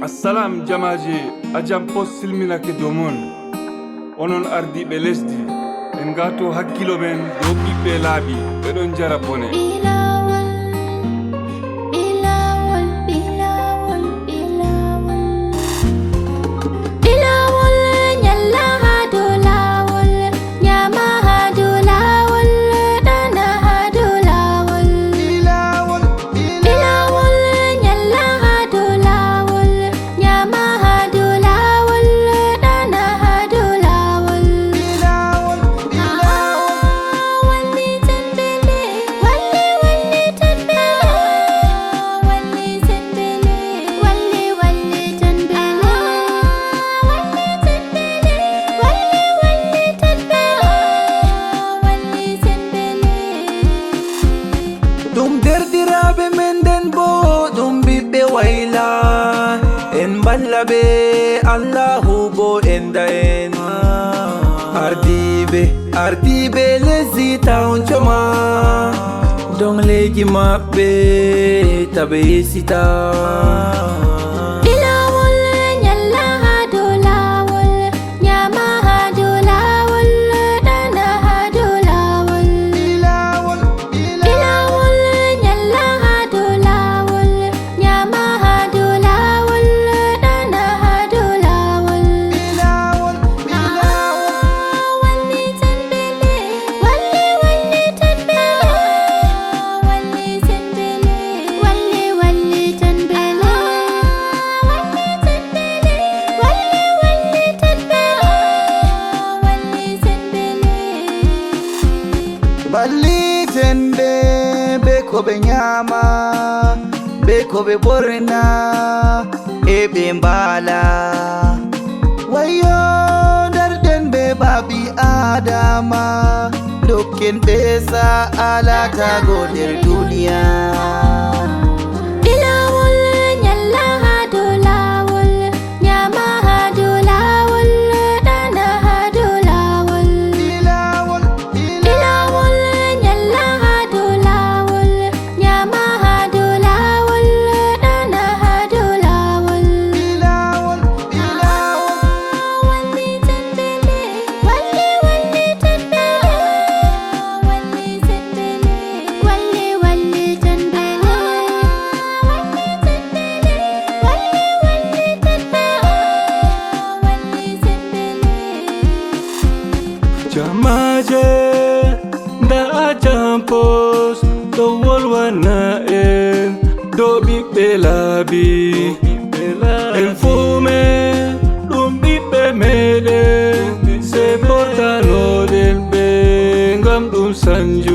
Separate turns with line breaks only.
Assalam jamaje ajam post silminake domon onon ardiɓe lesdi en gato hakkilo men dow ɓiɓɓe laaɓi ɓeɗon jara bone.
Dum derdiraɓe men den bo ɗum ɓiɓɓe wayla en balla ɓe Allahu bo enda en ardiɓe lesdi tawn coma don leydi maɓɓe taɓe yesita. Balliten be ko ɓe nyama be ko ɓe ɓorna e ɓe mbala wayo darden be babi adama dokken ɓe sa'alata go nder duniya.
Jamaje da ajam post do wolwana en do ɓiɓɓe laaɓi en fume ɗum ɓiɓɓe meɗen se portanoɗen ɓe ngam ɗum sanji.